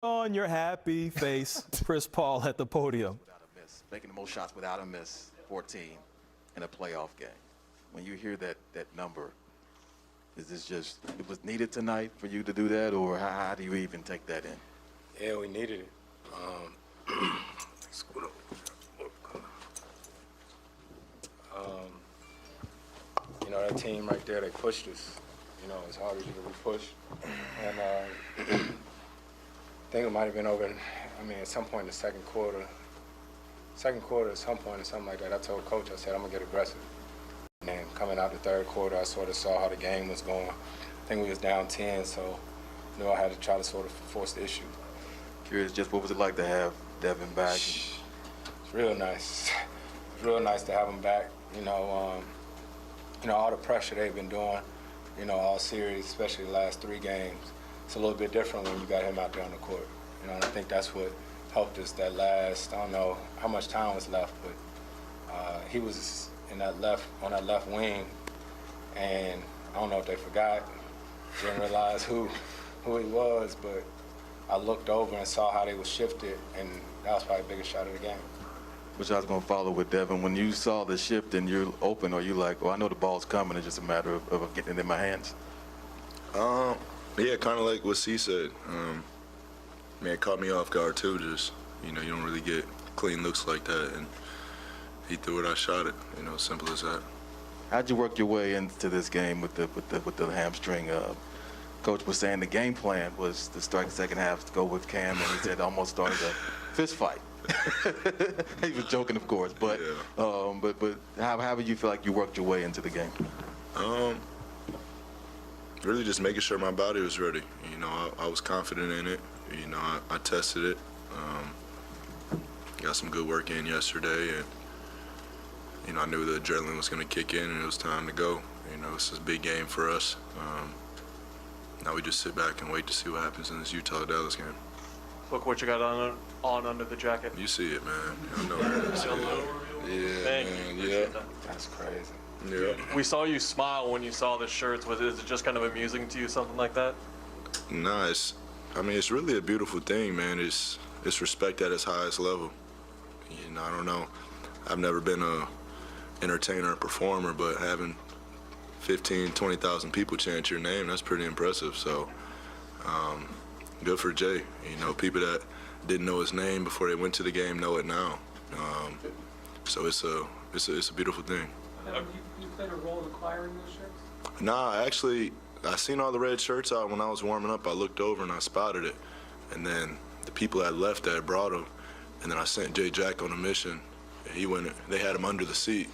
On your happy face, Chris Paul at the podium. Without a miss, making the most shots without a miss, 14 in a playoff game. When you hear that number, is this just, it was needed tonight for you to do that, or how do you even take that in? Yeah, we needed it. You know, that team right there, they pushed us, you know, as hard as you can push. And I think it might have been over, at some point in the second quarter, at some point or something like that, I told Coach, I said, I'm going to get aggressive. And then coming out the third quarter, I sort of saw how the game was going. I think we was down 10, so I knew I had to try to sort of force the issue. Curious, just what was it like to have Devin back? It's real nice. It's real nice to have him back. You know, all the pressure they've been doing, you know, all series, especially the last 3 games. It's a little bit different when you got him out there on the court. You know, and I think that's what helped us that last, I don't know how much time was left, but he was on that left wing, and I don't know if they forgot, didn't realize who he was, but I looked over and saw how they were shifted, and that was probably the biggest shot of the game. Which I was going to follow with Devin. When you saw the shift and you're open, or you like, well, I know the ball's coming, it's just a matter of getting it in my hands? Yeah, kind of like what C said. It caught me off guard too. Just, you know, you don't really get clean looks like that, and he threw it, I shot it. You know, simple as that. How'd you work your way into this game with the hamstring? Coach was saying the game plan was to start the second half to go with Cam, and he said almost started a fist fight. He was joking, of course, but yeah. But how would you feel like you worked your way into the game? Really just making sure my body was ready. You know, I was confident in it. You know, I tested it. Got some good work in yesterday, and you know, I knew the adrenaline was going to kick in, and it was time to go. You know, this is a big game for us. Now we just sit back and wait to see what happens in this Utah-Dallas game. Look what you got on under the jacket. You see it, man. I know it is. Yeah, Thank man. you. Yeah. That's crazy. Yeah. We saw you smile when you saw the shirts. Is it just kind of amusing to you, something like that? Nah, it's really a beautiful thing, man. It's respect at its highest level. You know, I don't know. I've never been a entertainer or performer, but having 15, 20,000 people chant your name, that's pretty impressive. So, good for Jay. You know, people that didn't know his name before they went to the game know it now. So it's a beautiful thing. You played a role in acquiring those shirts? Nah, actually, I seen all the red shirts out when I was warming up. I looked over and I spotted it. And then the people that left that brought them. And then I sent Jay Jack on a mission. And they had him under the seat.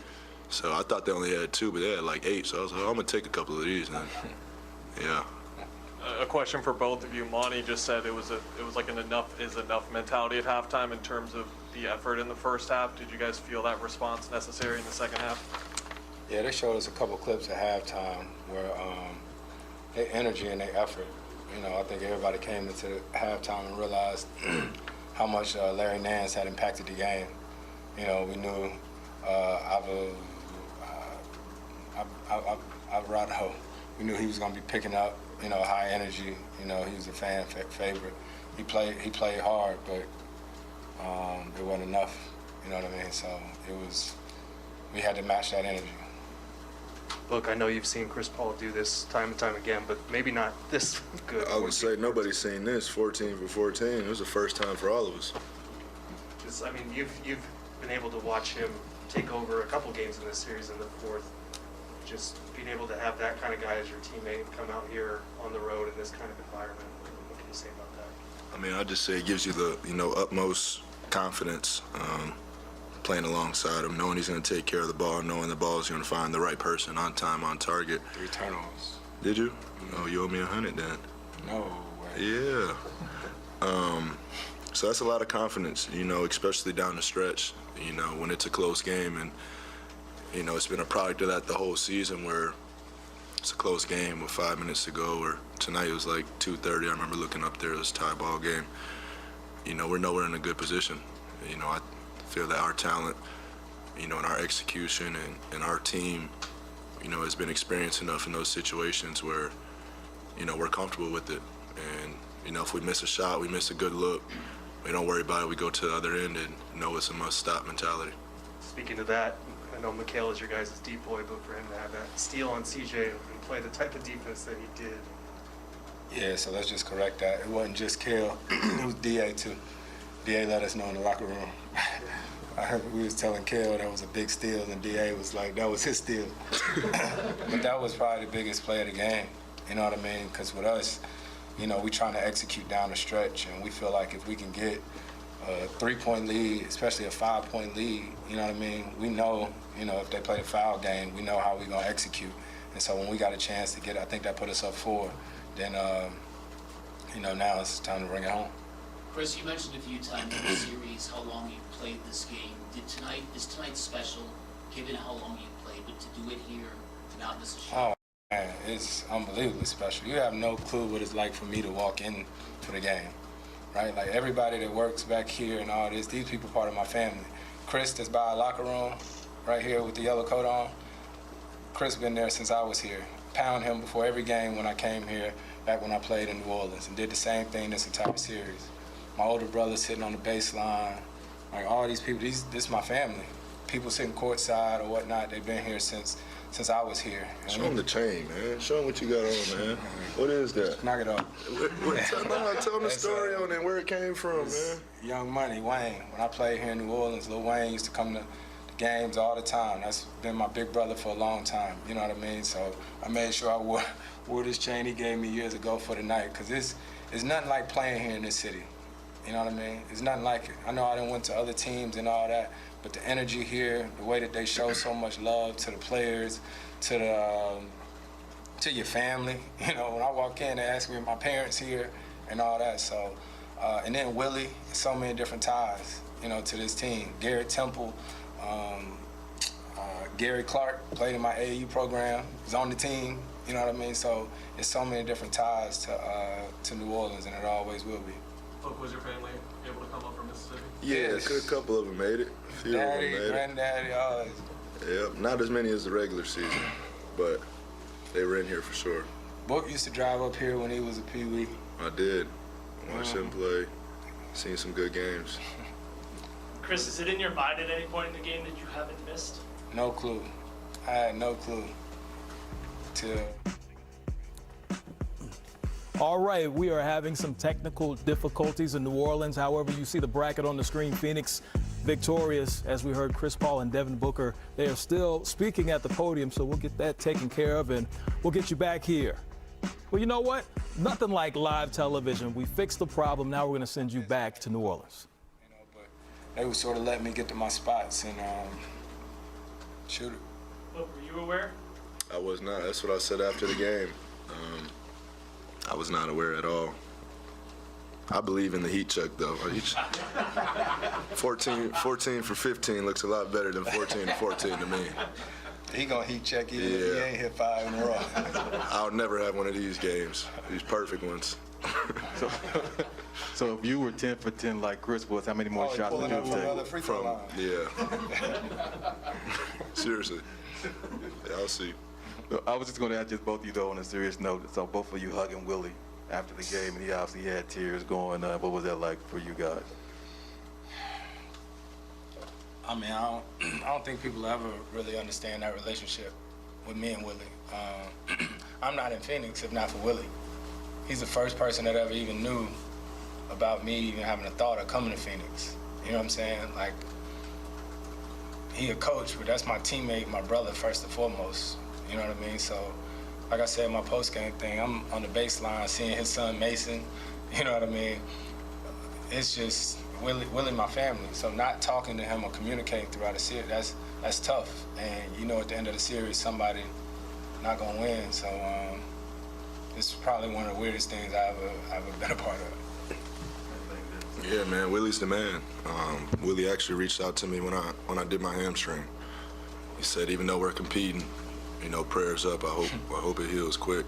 So I thought they only had 2, but they had like 8. So I was like, oh, I'm going to take a couple of these. And yeah. A question for both of you. Monty just said it was like an enough is enough mentality at halftime in terms of the effort in the first half. Did you guys feel that response necessary in the second half? Yeah, they showed us a couple clips at halftime where their energy and their effort. You know, I think everybody came into the halftime and realized how much Larry Nance had impacted the game. You know, we knew Alvarado. We knew he was going to be picking up, you know, high energy. You know, he was a fan favorite. He played hard, but it wasn't enough. You know what I mean? So we had to match that energy. Look, I know you've seen Chris Paul do this time and time again, but maybe not this good. I would say nobody's seen this, 14 for 14. It was the first time for all of us. I mean, you've been able to watch him take over a couple games in this series in the fourth. Just being able to have that kind of guy as your teammate come out here on the road in this kind of environment, what can you say about that? I mean, I just say it gives you the, you know, utmost confidence playing alongside him, knowing he's going to take care of the ball, knowing the ball is going to find the right person on time, on target. 3 turnovers. Did you? Oh, you owe me 100 then. No way. Yeah. So that's a lot of confidence, you know, especially down the stretch, you know, when it's a close game. And, you know, it's been a product of that the whole season where it's a close game with 5 minutes to go, or tonight it was like 2:30. I remember looking up there, it was a tie ball game. You know, we're nowhere in a good position. You know, I feel that our talent, you know, and our execution and our team, you know, has been experienced enough in those situations where, you know, we're comfortable with it. And, You know, if we miss a shot, we miss a good look, we don't worry about it. We go to the other end and know it's a must-stop mentality. Speaking of that, I know Mikal is your guys' deep boy, but for him to have that steal on CJ and play the type of defense that he did. Yeah, so let's just correct that. It wasn't just Kel, it was DA too. DA let us know in the locker room. I heard we was telling Kel that was a big steal, and DA was like, that was his steal. But that was probably the biggest play of the game, you know what I mean? Because with us, you know, we trying to execute down the stretch, and we feel like if we can get a 3-point lead, especially a 5-point lead, you know what I mean? We know, you know, if they play the foul game, we know how we're going to execute. And so when we got a chance to get it, I think that put us up 4. Then, you know, now it's time to bring it home. Chris, you mentioned a few times in the series how long you played this game. Is tonight special, given how long you played, but to do it here, to not miss a shot? Oh, man, it's unbelievably special. You have no clue what it's like for me to walk in for the game, right? Like everybody that works back here and all this, these people part of my family. Chris that's by our locker room, right here with the yellow coat on, Chris been there since I was here. Pound him before every game when I came here, back when I played in New Orleans, and did the same thing this entire series. My older brother sitting on the baseline, like all these people, this is my family. People sitting courtside or whatnot, they've been here since I was here. Show them the chain, man. Show them what you got on, man. What is that? Knock it off. Tell them the story on it, where it came from, man. Young Money, Wayne. When I played here in New Orleans, Lil Wayne used to come to the games all the time. That's been my big brother for a long time, you know what I mean? So I made sure I wore this chain he gave me years ago for the night, because it's nothing like playing here in this city. You know what I mean? It's nothing like it. I know I done went to other teams and all that, but the energy here, the way that they show so much love to the players, to your family. You know, when I walk in, they ask me if my parents here and all that. So, and then Willie, so many different ties, you know, to this team. Garrett Temple, Gary Clark played in my AAU program. He's on the team. You know what I mean? So it's so many different ties to New Orleans, and it always will be. Look, was your family able to come up from Mississippi? Yeah, a couple of them made it. A few Daddy, of them made granddaddy, all this. it. Yep, not as many as the regular season, but they were in here for sure. Book used to drive up here when he was a peewee. I did. Watched him play. Seen some good games. Chris, is it in your mind at any point in the game that you haven't missed? No clue. I had no clue. All right, we are having some technical difficulties in New Orleans. However, you see the bracket on the screen. Phoenix victorious, as we heard Chris Paul and Devin Booker. They are still speaking at the podium, so we'll get that taken care of, and we'll get you back here. Well, you know what? Nothing like live television. We fixed the problem. Now we're going to send you back to New Orleans. You know, but they would sort of let me get to my spots and shoot it. Look, were you aware? I was not. That's what I said after the game. I was not aware at all. I believe in the heat check, though. 14 for 15 looks a lot better than 14 to 14 to me. He gonna heat check even if he ain't hit 5 in a row. I'll never have one of these games, these perfect ones. So if you were 10 for 10 like Chris was, how many more shots would you have taken? Free throw line. Yeah. Seriously. Yeah, I'll see. I was just going to ask just both of you, though, on a serious note. So both of you hugging Willie after the game, and he obviously had tears going. What was that like for you guys? I mean, I don't think people ever really understand that relationship with me and Willie. I'm not in Phoenix if not for Willie. He's the first person that ever even knew about me even having a thought of coming to Phoenix. You know what I'm saying? Like, he a coach, but that's my teammate, my brother, first and foremost. You know what I mean? So, like I said, my post-game thing, I'm on the baseline seeing his son Mason. You know what I mean? It's just Willie my family. So not talking to him or communicating throughout the series, that's tough. And you know, at the end of the series, somebody not gonna win. So it's probably one of the weirdest things I've ever been a part of. Yeah, man, Willie's the man. Willie actually reached out to me when I did my hamstring. He said, even though we're competing, you know, prayers up. I hope it heals quick.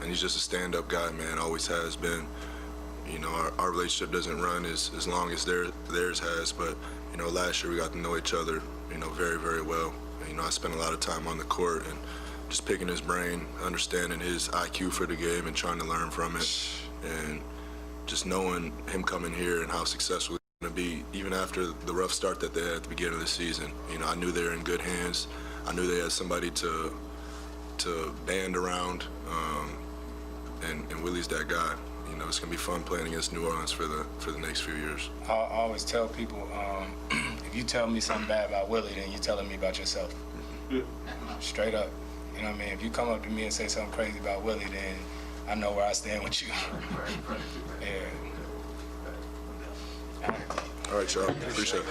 And he's just a stand-up guy, man. Always has been. You know, our relationship doesn't run as long as theirs has, but you know, last year we got to know each other, you know, very, very well. And, you know, I spent a lot of time on the court and just picking his brain, understanding his IQ for the game, and trying to learn from it. And just knowing him coming here and how successful he's going to be, even after the rough start that they had at the beginning of the season, you know, I knew they were in good hands. I knew they had somebody to band around, and Willie's that guy. You know, it's going to be fun playing against New Orleans for the next few years. I always tell people, if you tell me something bad about Willie, then you're telling me about yourself. Straight up. You know what I mean? If you come up to me and say something crazy about Willie, then I know where I stand with you. Yeah. All right, y'all. Appreciate it.